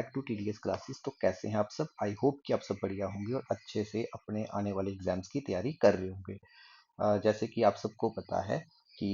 Back to TDS classes. तो कैसे हैं आप सब? आई होप कि आप सब बढ़िया होंगे और अच्छे से अपने आने वाले एग्जाम्स की तैयारी कर रहे होंगे। जैसे कि आप सबको पता है कि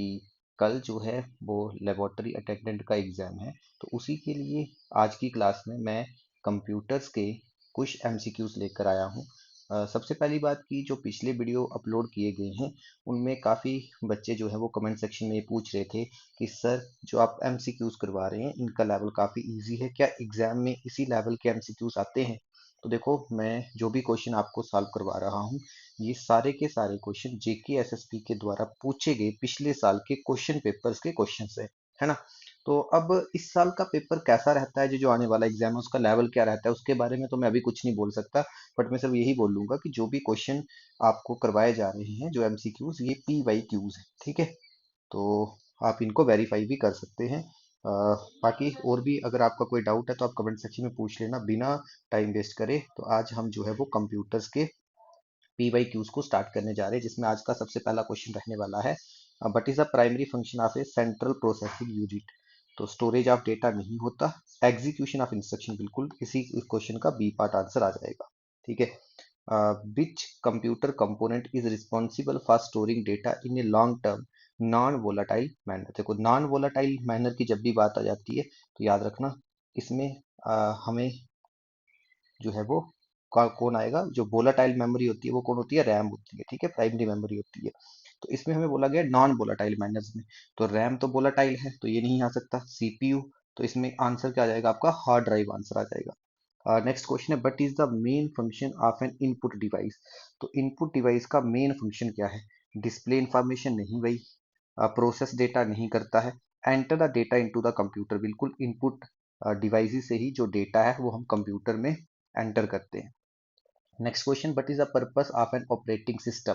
कल जो है वो लेबोरेटरी अटेंडेंट का एग्ज़ाम है, तो उसी के लिए आज की क्लास में मैं कंप्यूटर्स के कुछ एमसीक्यूज लेकर आया हूँ। सबसे पहली बात कि जो पिछले वीडियो अपलोड किए गए हैं उनमें काफ़ी बच्चे जो है वो कमेंट सेक्शन में ये पूछ रहे थे कि सर जो आप एमसीक्यूज करवा रहे हैं इनका लेवल काफ़ी इजी है, क्या एग्ज़ाम में इसी लेवल के एमसीक्यूज आते हैं? तो देखो, मैं जो भी क्वेश्चन आपको सॉल्व करवा रहा हूँ ये सारे के सारे क्वेश्चन जेके एसएसपी के द्वारा पूछे गए पिछले साल के क्वेश्चन पेपर्स के क्वेश्चन है ना। तो अब इस साल का पेपर कैसा रहता है, जो आने वाला एग्जाम है उसका लेवल क्या रहता है, उसके बारे में तो मैं अभी कुछ नहीं बोल सकता। बट मैं सिर्फ यही बोलूंगा कि जो भी क्वेश्चन आपको करवाए जा रहे हैं, जो एमसीक्यूज, ये पी वाई क्यूज है, ठीक है। तो आप इनको वेरीफाई भी कर सकते हैं। बाकी और भी अगर आपका कोई डाउट है तो आप कमेंट सेक्शन में पूछ लेना बिना टाइम वेस्ट करे। तो आज हम जो है वो कंप्यूटर्स के पी वाई क्यूज को स्टार्ट करने जा रहे हैं, जिसमें आज का सबसे पहला क्वेश्चन रहने वाला है, what is a primary function of A central processing unit. तो स्टोरेज ऑफ डेटा नहीं होता, एग्जीक्यूशन ऑफ इंस्ट्रक्शन, बिल्कुल इसी क्वेश्चन का बी पार्ट आंसर आ जाएगा, ठीक है। Which computer component is responsible for storing data in a long term non volatile manner. देखो, नॉन वोलाटाइल मैनर की जब भी बात आ जाती है तो याद रखना इसमें हमें जो है वो कौन आएगा, जो वोलाटाइल मेमोरी होती है वो कौन होती है, रैम होती है, ठीक है, प्राइमरी मेमोरी होती है। तो इसमें हमें बोला गया नॉन वोलाटाइल मैनर्स में, तो रैम तो वोलाटाइल है तो ये नहीं आ सकता, सीपीयू, तो इसमें आंसर क्या आ जाएगा आपका, हार्ड ड्राइव आंसर आ जाएगा। नेक्स्ट क्वेश्चन है, what is the main function of N input device. तो इनपुट डिवाइस का मेन फंक्शन क्या है, डिस्प्ले इंफॉर्मेशन नहीं भाई, प्रोसेस डेटा नहीं करता है, enter the data into the computer, बिल्कुल इनपुट डिवाइस से ही जो डेटा है वो हम कंप्यूटर में एंटर करते हैं। Next question, what is the purpose of an operating system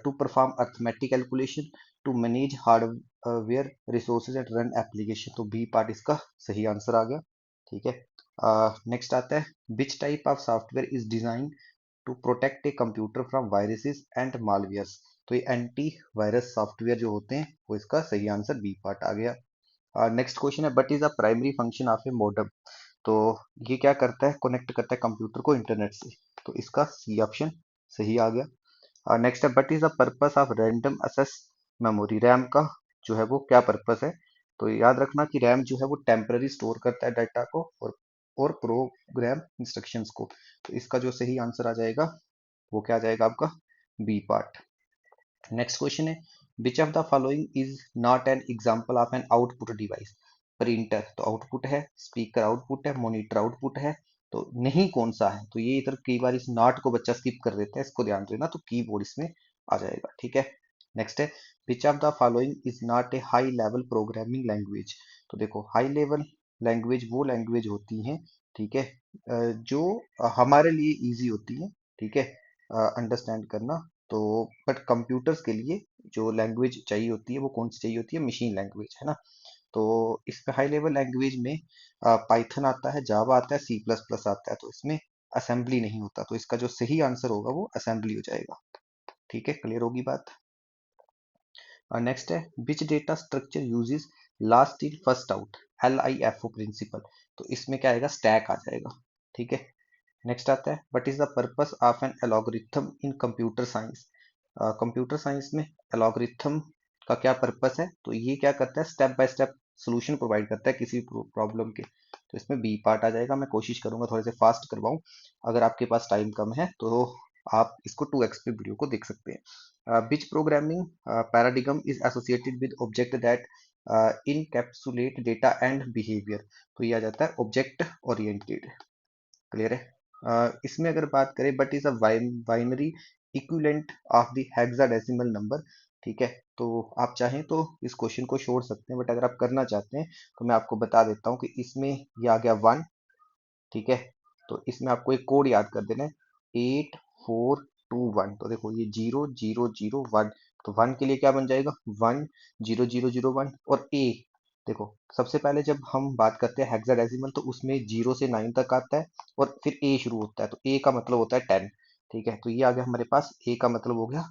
to perform arithmetic calculation, to manage hardware resources and run application. तो बी पार्ट इसका सही आंसर आ गया, ठीक है। नेक्स्ट आता है, which type of software is design to protect a computer from viruses and malwares. तो ये एंटी वायरस सॉफ्टवेयर जो होते हैं वो इसका सही आंसर बी पार्ट आ गया। नेक्स्ट क्वेश्चन है, what is the primary function of A modem. तो ये क्या करता है, कनेक्ट करता है कंप्यूटर को इंटरनेट से, तो इसका सी ऑप्शन सही आ गया। नेक्स्ट है, what is the purpose of random access memory. RAM का जो है वो क्या पर्पस है, तो याद रखना कि रैम जो है वो टेम्पररी स्टोर करता है डाटा को और प्रोग्राम इंस्ट्रक्शंस को। तो इसका जो सही आंसर आ जाएगा वो क्या आ जाएगा आपका, बी पार्ट। नेक्स्ट क्वेश्चन है, which of the following is not an example of an output device. Printer तो आउटपुट है, स्पीकर आउटपुट है, मॉनिटर आउटपुट है, तो नहीं कौन सा है। तो ये इधर कई बार इस नॉट को बच्चा स्किप कर देता है, इसको ध्यान देना, तो कीबोर्ड इसमें आ जाएगा, ठीक है। नेक्स्ट है, which of the following is not a high level programming language. तो देखो, हाई लेवल लैंग्वेज वो लैंग्वेज होती हैं, ठीक है, जो हमारे लिए इजी होती है, ठीक है, अंडरस्टैंड करना। तो बट कंप्यूटर्स के लिए जो लैंग्वेज चाहिए होती है वो कौन सी चाहिए होती है, मशीन लैंग्वेज, है ना। तो इसमें हाई लेवल लैंग्वेज में पाइथन आता है, जावा आता है, सी प्लस प्लस आता है, तो इसमें असेंबली नहीं होता, तो इसका जो सही आंसर होगा वो असेंबली हो जाएगा, ठीक है, क्लियर होगी बात। नेक्स्ट है, which data structure uses last in first out, LIFO principle. तो इसमें क्या आएगा, स्टैक आ जाएगा, ठीक है। नेक्स्ट आता है, what is the purpose of an algorithm in computer science. Computer science में एल्गोरिथम का क्या पर्पस है, तो ये क्या करता है, step by step solution provide करता है किसी प्रॉब्लम के। तो इसमें बी पार्ट आ जाएगा। मैं कोशिश करूंगा थोड़े से फास्ट करवाऊं, अगर आपके पास टाइम कम है तो आप इसको 2x पे वीडियो को देख सकते हैं। विच programming paradigm is associated with object that encapsulate data and behaviour. तो ये आ जाता है ऑब्जेक्ट ओरिएंटेड, क्लियर है। इसमें अगर बात करें, but is a binary equivalent of the hexadecimal number, ठीक है। तो आप चाहें तो इस क्वेश्चन को छोड़ सकते हैं, बट अगर आप करना चाहते हैं तो मैं आपको बता देता हूँ कि इसमें ये आ गया 1, ठीक है। तो इसमें आपको एक कोड याद कर देना है, 8421। तो देखो ये 0001, तो 1 के लिए क्या बन जाएगा, 10001। और ए, देखो सबसे पहले जब हम बात करते हैं हेक्साडेसिमल तो उसमें 0 से 9 तक आता है और फिर ए शुरू होता है, तो ए का मतलब होता है 10, ठीक है। तो ये आ गया हमारे पास, ए का मतलब हो गया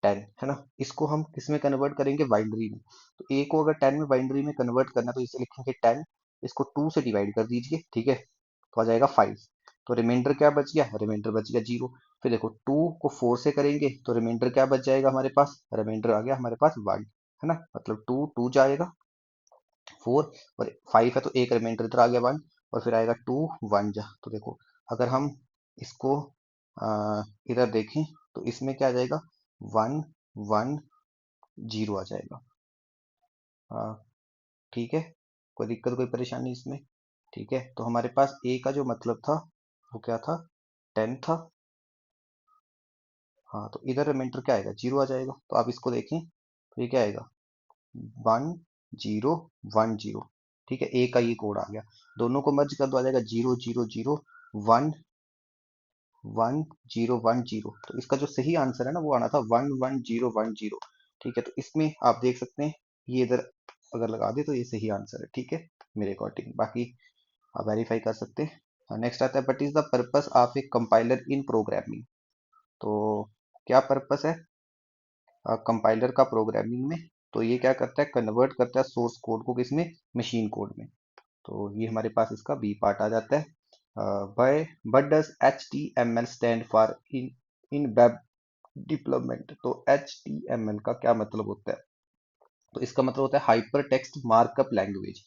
10, है ना। इसको हम किस में कन्वर्ट करेंगे, बाइनरी में। तो ए को अगर 10 में बाइनरी में कन्वर्ट करना है तो इसे लिखेंगे 10 इसको 2 से डिवाइड कर दीजिए, ठीक है, तो आ जाएगा 5। तो रिमाइंडर क्या बच गया, रिमाइंडर बच गया 0। फिर देखो 2 को 4 से करेंगे तो रिमाइंडर क्या बच जाएगा हमारे पास, रिमाइंडर आ गया हमारे पास 1, है ना, मतलब 2 2 जाएगा 4 और 5 है तो एक रिमाइंडर इधर आ गया 1, और फिर आएगा 2 1 जा। तो देखो अगर हम इसको इधर देखें तो इसमें क्या आ जाएगा, 1 1 0 आ जाएगा। ठीक है, कोई दिक्कत कोई परेशानी इसमें? ठीक है, तो हमारे पास ए का जो मतलब था वो क्या था, 10 था। हाँ, तो इधर रिमाइंडर क्या आएगा, 0 आ जाएगा। तो आप इसको देखें तो ये क्या आएगा, 1010। ठीक है, ए का ये कोड आ गया, दोनों को मर्ज कर दो, आ जाएगा 000 1 1 0 1 0। तो इसका जो सही आंसर है ना वो आना था 1 1 0 1 0। ठीक है, तो इसमें आप देख सकते हैं ये इधर अगर लगा दे तो ये सही आंसर है, ठीक है, मेरे अकॉर्डिंग। बाकी आप वेरीफाई कर सकते हैं। नेक्स्ट आता है, what is the purpose of A compiler in programming. तो क्या पर्पस है कंपाइलर का प्रोग्रामिंग में? तो ये क्या करता है, कन्वर्ट करता है सोर्स कोड को किसमें, मशीन कोड में। तो ये हमारे पास इसका बी पार्ट आ जाता है। By what does HTML stand for in in web development. तो HTML का क्या मतलब होता है, तो इसका मतलब होता है hyper text markup language.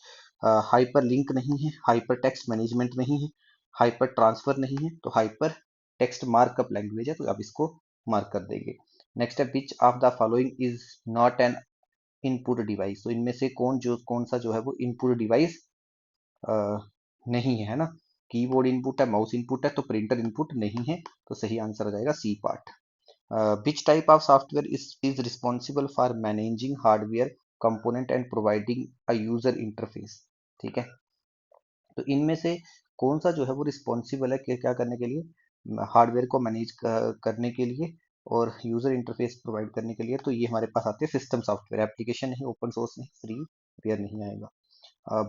Hyper link नहीं है, हाइपर टेक्स्ट मैनेजमेंट नहीं है, हाइपर ट्रांसफर नहीं है, तो हाइपर टेक्स्ट मार्कअप लैंग्वेज है, तो आप इसको मार्क कर देंगे। नेक्स्ट है, which of the following is not an input device. तो इनमें से कौन सा जो है वो इनपुट डिवाइस नहीं है ना। कीबोर्ड इनपुट है, माउस इनपुट है, तो प्रिंटर इनपुट नहीं है, तो सही आंसर आ जाएगा C part. Which type of software is responsible for managing hardware component and providing a user interface। ठीक है, तो इनमें से कौन सा जो है वो रिस्पॉन्सिबल है कि क्या करने के लिए, हार्डवेयर को मैनेज करने के लिए और यूजर इंटरफेस प्रोवाइड करने के लिए। तो ये हमारे पास आते हैं सिस्टम सॉफ्टवेयर, एप्लीकेशन नहीं, ओपन सोर्स नहीं, फ्री वेयर नहीं आएगा।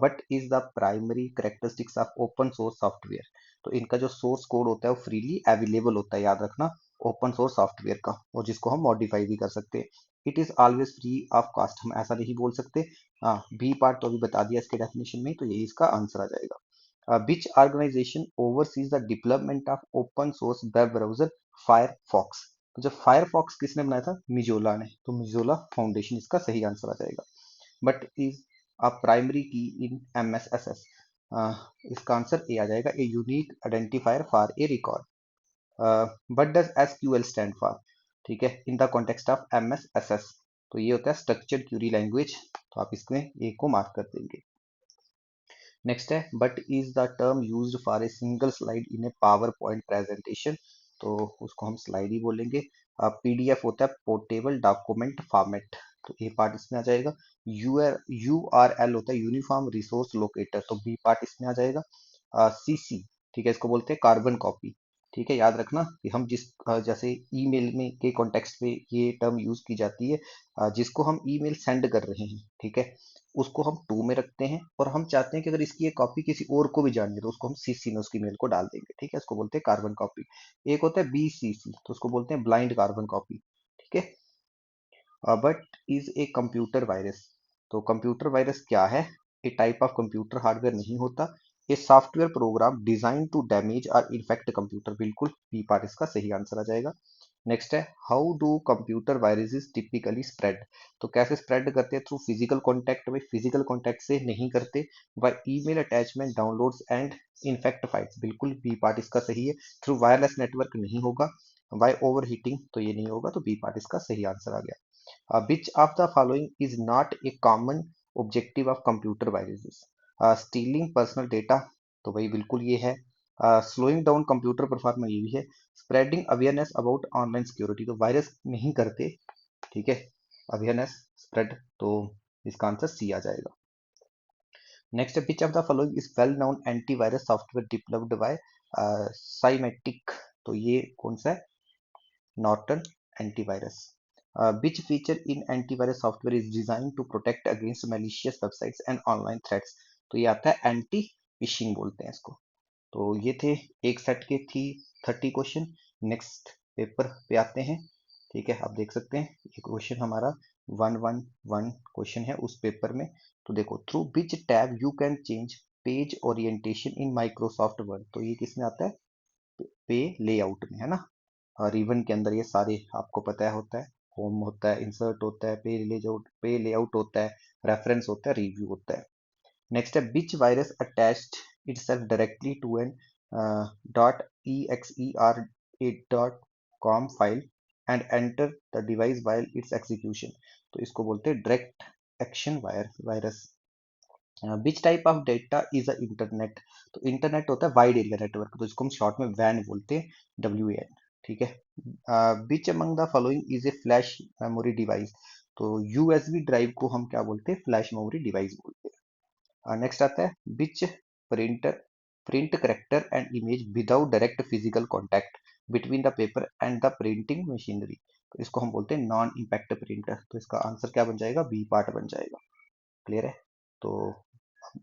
But is the primary characteristics of open source software. तो इनका जो सोर्स कोड होता है वो फ्रीली अवेलेबल होता है, याद रखना, ओपन सोर्स सॉफ्टवेयर का, और जिसको हम मॉडिफाई भी कर सकते हैं। It is always free of cost, हम ऐसा नहीं बोल सकते। हाँ, बी पार्ट तो अभी बता दिया इसके डेफिनेशन में, तो यही इसका आंसर आ जाएगा। Which organization oversees the development of open source web browser Firefox. तो जब फायरफॉक्स किसने बनाया था, मिजोला ने, तो मिजोला फाउंडेशन इसका सही आंसर आ जाएगा। बट इज अ प्राइमरी की इन MSSS। इसका आंसर ए आ जाएगा, a unique identifier for a record. But does SQL stand for. ठीक है, in the context of MSSS, तो ये होता है स्ट्रक्चर्ड क्यूरी लैंग्वेज, तो आप इसमें ए को मार्क कर देंगे। नेक्स्ट है, what is the term used for a single slide in A power point presentation. तो उसको हम स्लाइड ही बोलेंगे। PDF होता है पोर्टेबल डॉक्यूमेंट फॉर्मेट, तो ए पार्ट इसमें आ जाएगा। URL होता है यूनिफॉर्म रिसोर्स लोकेटर, तो बी पार्ट इसमें आ जाएगा। CC, ठीक है, इसको बोलते हैं कार्बन कॉपी। ठीक है, याद रखना कि हम जैसे ईमेल में के कॉन्टेक्स्ट पे ये टर्म यूज की जाती है, जिसको हम ईमेल सेंड कर रहे हैं, ठीक है, उसको हम टू में रखते हैं, और हम चाहते हैं कि अगर इसकी एक कॉपी किसी और को भी जानी है तो उसको हम CC में उसकी मेल को डाल देंगे। ठीक है, इसको बोलते हैं कार्बन कॉपी। एक होता है BCC, तो उसको बोलते हैं ब्लाइंड कार्बन कॉपी। ठीक है, what is a computer virus. तो कंप्यूटर वायरस क्या है, a type of computer hardware नहीं होता, a software program design to damage और इन्फेक्ट कंप्यूटर, बिल्कुल बी पार्ट इसका सही आंसर आ जाएगा। नेक्स्ट है, how do computer viruses typically spread. तो कैसे स्प्रेड करते हैं, थ्रू फिजिकल कॉन्टैक्ट में, फिजिकल कॉन्टैक्ट से नहीं करते, by email attachment downloads and infect files, बिल्कुल बी पार्ट इसका सही है। थ्रू वायरलेस नेटवर्क नहीं होगा, बाय ओवर हीटिंग तो ये नहीं होगा, तो बी पार्ट इसका सही आंसर आ गया। Which of the following is not a common objective of computer viruses? Stealing personal data, तो भाई बिल्कुल ये है। स्लोइंग डाउन कंप्यूटर परफॉर्मेंस, ये भी है। Spreading awareness about online security, तो वायरस नहीं करते, ठीक है, अवेयरनेस स्प्रेड, तो इसका आंसर सी आ जाएगा। नेक्स्ट है, which of the following is well known antivirus software developed by Symantec. तो ये कौन सा है, Norton antivirus. Which feature in antivirus software is designed to protect against malicious websites and online threats। तो ये आता है एंटी फिशिंग बोलते हैं इसको। तो ये थे एक सेट के थी 30 क्वेश्चन। नेक्स्ट पेपर पे आते हैं। ठीक है, आप देख सकते हैं ये क्वेश्चन हमारा 111 क्वेश्चन है उस पेपर में। तो देखो, through which tab you can change page orientation in Microsoft word, तो ये किस में आता है, पे लेआउट में, है ना। रिबन के अंदर ये सारे आपको पता है होता है, होम होता है, इंसर्ट होता है, पे लेआउट होता है, रेफरेंस होता है, रिव्यू होता है। नेक्स्ट है which virus attached itself directly to an .exe or a .com file and enter the device while its execution, तो इसको बोलते हैं direct action virus. Which type of data is a internet, तो internet होता है wide area network, तो इसको हम शॉर्ट में वैन बोलते हैं, WAN, ठीक है। Which among the following is A flash memory device, तो USB ड्राइव को हम क्या बोलते हैं, फ्लैश मेमोरी डिवाइस बोलते हैं। नेक्स्ट आता है विच printer print character and image without direct physical contact between the paper and the printing machinery, तो इसको हम बोलते हैं नॉन इम्पैक्ट प्रिंटर, तो इसका आंसर क्या बन जाएगा, बी पार्ट बन जाएगा। क्लियर है। तो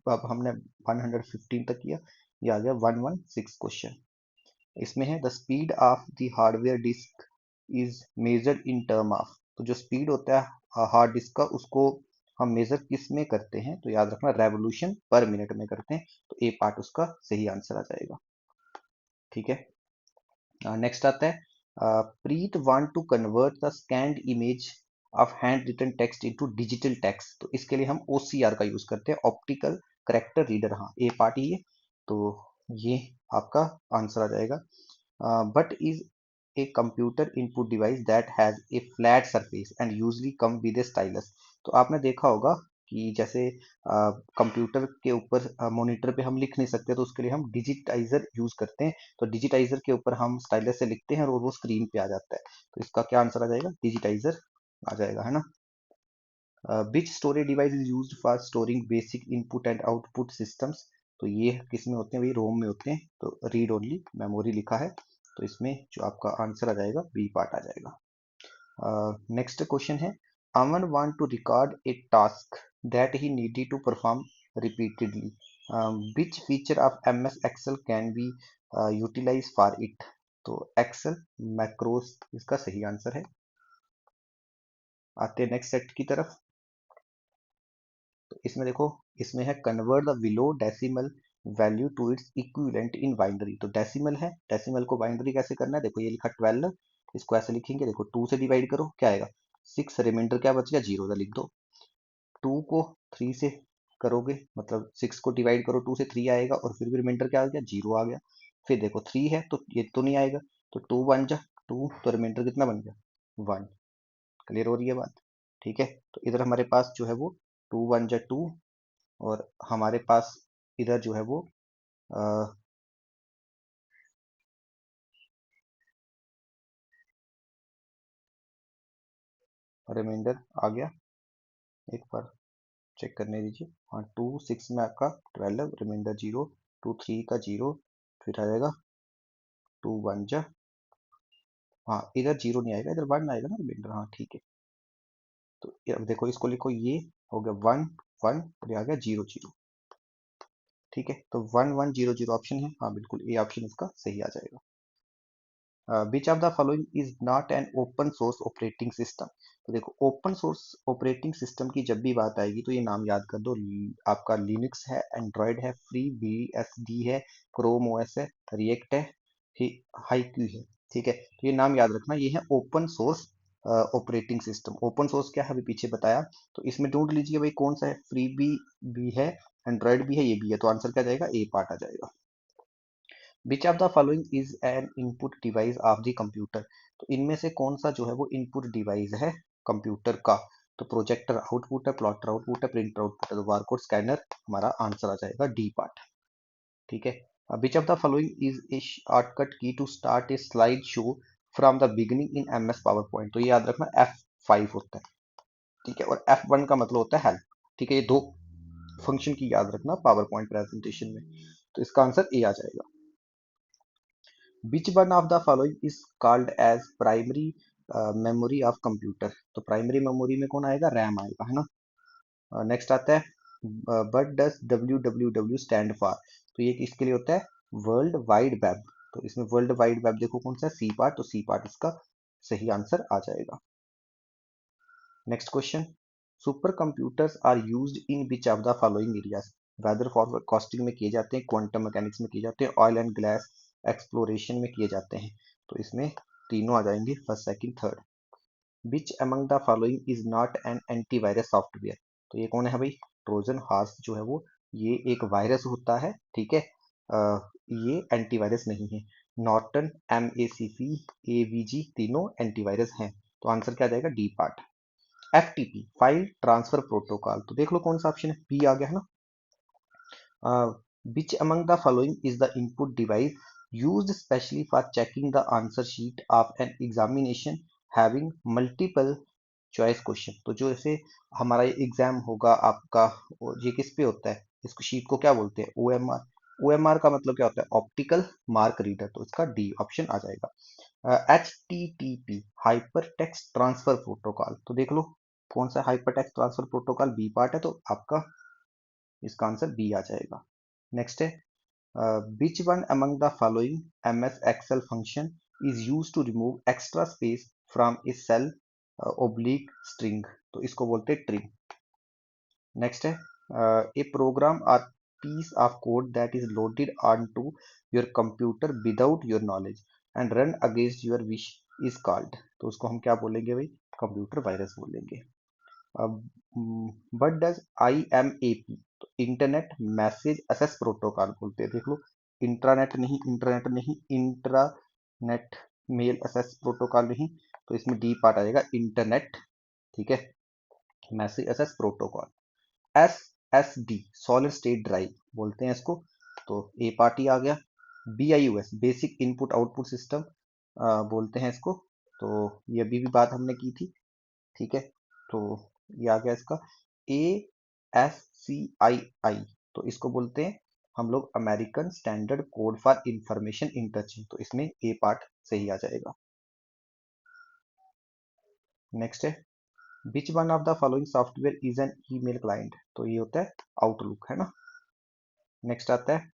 अब हमने 115 तक किया, ये आ गया 116 क्वेश्चन। इसमें है the speed of the hardware disk is measured in term of, तो जो स्पीड होता है हार्ड डिस्क का, उसको हम मेजर किस में करते हैं, तो याद रखना रेवोल्यूशन पर मिनट में करते हैं, तो ए पार्ट उसका सही आंसर आ जाएगा। ठीक है। नेक्स्ट आता है Preet want to convert the scanned image of hand written text into digital text, तो इसके लिए हम OCR का यूज करते हैं, ऑप्टिकल करेक्टर रीडर, हाँ ए पार्ट ही है, तो ये आपका आंसर आ जाएगा। But is a computer input device that has a flat surface and usually come with A stylus, तो आपने देखा होगा कि जैसे कंप्यूटर के ऊपर मॉनिटर पे हम लिख नहीं सकते, तो उसके लिए हम डिजिटाइजर यूज करते हैं, तो डिजिटाइजर के ऊपर हम स्टाइलस से लिखते हैं और वो स्क्रीन पे आ जाता है, तो इसका क्या आंसर आ जाएगा, डिजिटाइजर आ जाएगा, है ना। Which storage device is used for storing basic input and output systems, तो ये किस में होते हैं भाई, रोम में होते हैं, तो रीड ओनली मेमोरी लिखा है, तो इसमें जो आपका आंसर आ जाएगा बी पार्ट आ जाएगा। नेक्स्ट क्वेश्चन है Aman want to record a task that he needed to perform repeatedly, which feature of MS Excel can be utilize for it, तो एक्सेल मैक्रोस इसका सही आंसर है। आते हैं नेक्स्ट सेट की तरफ, तो इसमें देखो, इसमें है convert the below decimal value to its equivalent in binary, तो डेसिमल है, डेसिमल को बाइनरी कैसे करना है, देखो ये लिखा 12, इसको ऐसे लिखेंगे, देखो 2 से डिवाइड करो क्या आएगा 6, रिमाइंडर क्या बच गया 0, लिख दो। 2 को 3 से करोगे, मतलब 6 को डिवाइड करो 2 से 3 आएगा, और फिर भी रिमाइंडर क्या आ गया 0 आ गया। फिर देखो 3 है तो ये तो नहीं आएगा, तो 2 1 जा 2, तो रिमाइंडर कितना बन गया 1। क्लियर हो रही है बात, ठीक है। तो इधर हमारे पास जो है वो 2 1 जा 2, और हमारे पास इधर जो है वो रिमाइंडर आ गया, एक बार चेक करने दीजिए, हाँ 2 6 में आपका 12, रिमाइंडर 0, 2 3 का 0, फिर आ जाएगा 2 1 जा, हाँ इधर 0 नहीं आएगा, इधर 1 आएगा ना रिमाइंडर, हाँ ठीक है। तो अब देखो इसको लिखो, ये हो गया 1 1, और ये आ गया 0 0, ठीक है। तो 1 1 0 0 ऑप्शन है, हाँ बिल्कुल ये ऑप्शन इसका सही आ जाएगा। Which of the following is not an open source operating system, तो देखो ओपन सोर्स ऑपरेटिंग सिस्टम की जब भी बात आएगी तो ये नाम याद कर दो, आपका लिनक्स है, एंड्रॉयड है, फ्री BSD है, क्रोम OS है, रिएक्ट है, हाईक्यू है, ठीक है। तो ये नाम याद रखना, ये है open source operating system. Open source क्या है अभी पीछे बताया, तो इसमें ढूंढ लीजिए भाई कौन सा है, फ्री भी है, एंड्रॉयड भी है, ये भी है, तो आंसर क्या जाएगा, ए पार्ट आ जाएगा। Which of the following is an input device of the computer, तो इनमें से कौन सा जो है वो इनपुट डिवाइस है कंप्यूटर का, तो प्रोजेक्टर आउटपुट है, प्लॉटर आउटपुट है, प्रिंटर आउटपुट है, तो बारकोड स्कैनर हमारा आंसर आ जाएगा डी पार्ट, ठीक है। Which of the following is a shortcut key to start a slide show from the beginning in MS PowerPoint, तो ये याद रखना F5 होता है, ठीक है, और F1 का मतलब होता है हेल्प, ठीक है, ये दो फंक्शन की याद रखना पावर पॉइंट प्रेजेंटेशन में, तो इसका आंसर ए आ जाएगा। Which one of the following is called as primary memory of computer, तो प्राइमरी मेमोरी में कौन आएगा, रैम आएगा, है ना। नेक्स्ट आता है what does WWW stand for, तो ये किसके लिए होता है, वर्ल्ड वाइड वेब, तो इसमें वर्ल्ड वाइड वेब देखो कौन सा है, सी पार्ट, तो सी पार्ट इसका सही आंसर आ जाएगा। Next question, super computers are used in which of the following areas, weather forecasting में किए जाते हैं, क्वांटम मैकेनिक्स में किए जाते हैं, ऑयल एंड गैस एक्सप्लोरेशन में किए जाते हैं। तो इसमें तीनों आ जाएंगे, first second third. Which among the following is not an antivirus software? तो ये कौन है भाई? ट्रोजन हॉर्स जो है वो ये एक वायरस होता है, ठीक है। ये एंटीवायरस नहीं है। नॉर्टन, MACP, AVG तीनों एंटीवायरस हैं। तो आंसर क्या आ जाएगा? D part. FTP file transfer protocol, तो देख लो कौन सा ऑप्शन है, बी आ गया है ना। Which among the following is the input device used specially for checking the answer sheet of an examination having multiple choice question? तो जो ऐसे हमारा एग्जाम होगा आपका, ये किस पे होता है, इसको शीट को क्या बोलते हैं? OMR। OMR का मतलब क्या होता है? Optical mark reader. तो इसका डी ऑप्शन आ जाएगा। HTTP hyper text transfer protocol, तो देख लो कौन सा hyper text transfer protocol, B part है, तो आपका इसका आंसर बी आ जाएगा। नेक्स्ट है which one among the following MS Excel function is used to remove extra space from a cell oblique string? तो इसको बोलते हैं trim। नेक्स्ट है a program or piece of code that is loaded onto your computer without your knowledge and run against your wish is called? तो उसको हम क्या बोलेंगे भाई? कंप्यूटर वायरस बोलेंगे। What does IMAP? तो इंटरनेट मैसेज एक्सेस प्रोटोकॉल बोलते हैं, देख लो। इंटरनेट नहीं, इंट्रानेट मेल एक्सेस प्रोटोकॉल नहीं। तो इसमें डी पार्ट आएगा, इंटरनेट, ठीक है, message access protocol. SSD solid state drive बोलते हैं इसको। तो ए पार्ट ही आ गया। BIOS basic input output system बोलते हैं इसको। तो ये अभी भी बात हमने की थी, ठीक है। तो ये आ गया इसका। ASCII, तो इसको बोलते हैं हम लोग American standard code for information interchange. तो इसमें ए पार्ट सही आ जाएगा। नेक्स्ट है which one of the following software is an email client? तो ये होता है आउटलुक, है ना। नेक्स्ट आता है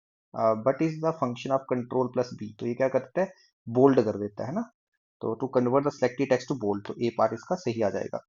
what is the function of control plus B? तो ये क्या करता है? बोल्ड कर देता है ना। तो to convert the selected text to bold, तो ए पार्ट इसका सही आ जाएगा।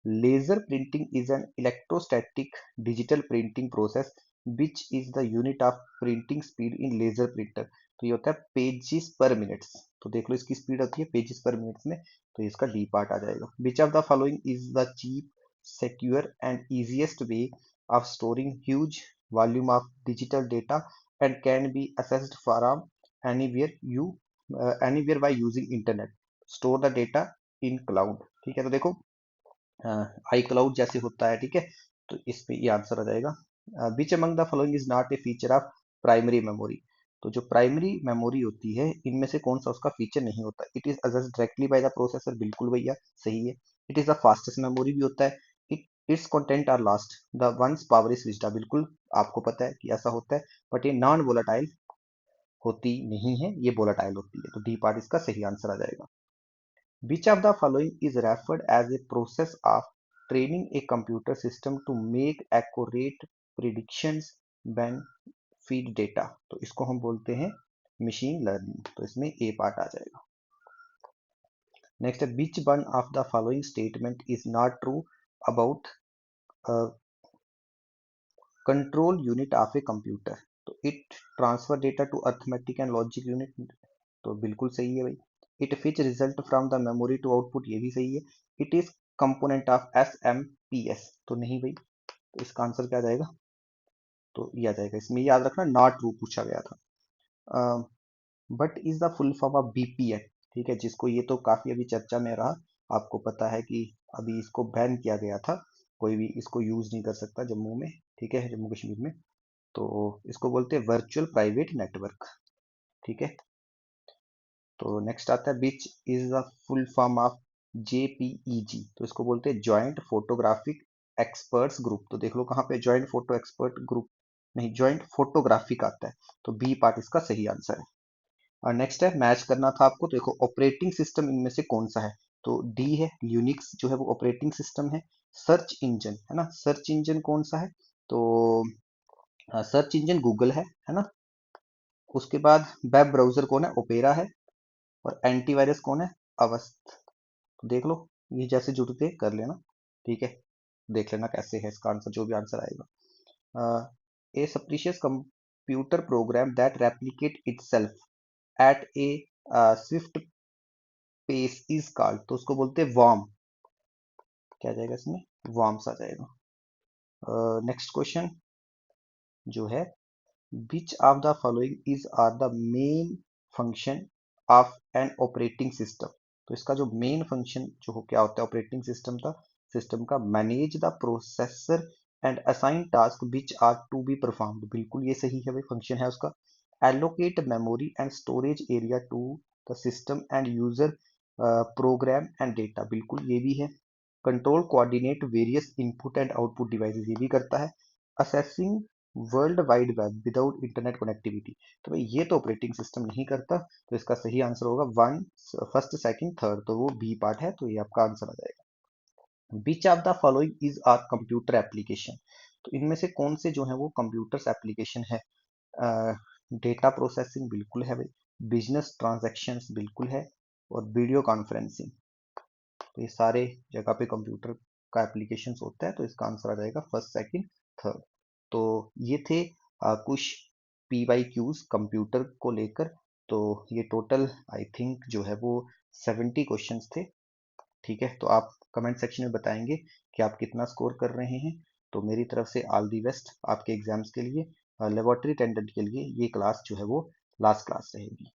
Laser printing is an electrostatic digital printing process which is the unit of printing speed in laser printer। तो ये होता है पेजेस पर मिनट्स। तो देख लो इसकी स्पीड होती है पेजेस पर मिनट्स में। तो इसका डी पार्ट आ जाएगा। Which of the following is the cheap, secure and easiest way of storing huge volume of digital data and can be accessed from anywhere you anywhere by using internet? Store the data in cloud, ठीक है। तो देखो आई cloud जैसे होता है, ठीक है। तो इस पे ये आंसर आ जाएगा। Which among the following is not a feature of primary memory? तो जो प्राइमरी मेमोरी होती है इनमें से कौन सा उसका फीचर नहीं होता? It is accessed directly by the processor, बिल्कुल भैया सही है। It is the fastest memory भी होता है। Its content are lost the once power is switched, बिल्कुल आपको पता है कि ऐसा होता है। बट ये नॉन वोलाटाइल होती नहीं है, ये वोलाटाइल होती है। तो डी पार्ट इसका सही आंसर आ जाएगा। Which of the following is referred as a process of training a computer system to make accurate predictions when feed data? तो इसको हम बोलते हैं मशीन लर्निंग। तो इसमें ए पार्ट आ जाएगा। नेक्स्ट है which one of the following statement is not true about control unit of a computer? तो it transfer data to arithmetic and logic unit, तो बिल्कुल सही है भाई। It fetch result from the memory to output, ये भी सही है। It is component of SMPS, तो नहीं भाई। तो इसका आंसर क्या आ जाएगा? तो ये आ जाएगा। इसमें याद रखना नॉट ट्रू पूछा गया था। But is the full form of BPN, ठीक है, जिसको ये तो काफी अभी चर्चा में रहा। आपको पता है कि अभी इसको बैन किया गया था, कोई भी इसको यूज नहीं कर सकता जम्मू में, ठीक है, जम्मू कश्मीर में। तो इसको बोलते हैं वर्चुअल प्राइवेट नेटवर्क, ठीक है। तो नेक्स्ट आता है which is the full form of JPEG? तो इसको बोलते हैं जॉइंट फोटोग्राफिक एक्सपर्ट्स ग्रुप। तो देख लो कहाँ पे जॉइंट फोटो एक्सपर्ट ग्रुप, नहीं, जॉइंट फोटोग्राफिक आता है। तो बी पार्ट इसका सही आंसर है। और नेक्स्ट है मैच करना था आपको। तो देखो ऑपरेटिंग सिस्टम इनमें से कौन सा है? तो डी है, यूनिक्स जो है वो ऑपरेटिंग सिस्टम है। सर्च इंजन है ना, सर्च इंजन कौन सा है? तो सर्च इंजन गूगल है ना। उसके बाद वेब ब्राउजर कौन है? ओपेरा है। और एंटीवायरस कौन है? अवस्थ। तो देख लो, ये जैसे जुड़ते कर लेना, ठीक है। देख लेना कैसे है इसका आंसर, जो भी आंसर आएगा। A suspicious computer program that replicate itself at a swift pace is called, तो उसको बोलते हैं वर्म। क्या आ जाएगा इसमें? वर्म्स आ जाएगा। नेक्स्ट क्वेश्चन जो है, which of the following is are the main function of an operating system? तो इसका जो मेन फंक्शन जो हो क्या होता है ऑपरेटिंग सिस्टम का, manage the processor and assign task which are to be performed. बिल्कुल ये सही है भाई, फंक्शन है उसका। Allocate memory and storage area to the system and user program and data, बिल्कुल ये भी है। Control coordinate various input and output devices, ये भी करता है। Accessing world wide web without internet connectivity, तो भाई ये तो ऑपरेटिंग सिस्टम नहीं करता, तो इसका सही आंसर होगा वन, फर्स्ट सेकंड थर्ड, तो वो बी पार्ट है, तो ये आपका आंसर आ जाएगा। Which of the following is are computer application, तो इनमें से कौन से जो है वो कंप्यूटर्स एप्लीकेशन है? डेटा प्रोसेसिंग बिल्कुल है भाई, बिजनेस ट्रांजैक्शंस बिल्कुल है, और वीडियो कॉन्फ्रेंसिंग, तो ये सारे जगह पे कंप्यूटर का एप्लीकेशन होता है, तो इसका आंसर आ जाएगा फर्स्ट सेकंड थर्ड। तो ये थे कुछ PYQs कंप्यूटर को लेकर। तो ये टोटल आई थिंक जो है वो 70 क्वेश्चंस थे। ठीक है, तो आप कमेंट सेक्शन में बताएंगे कि आप कितना स्कोर कर रहे हैं। तो मेरी तरफ से ऑल दी बेस्ट आपके एग्जाम्स के लिए। लेबोरेटरी अटेंडेंट के लिए ये क्लास जो है वो लास्ट क्लास रहेगी।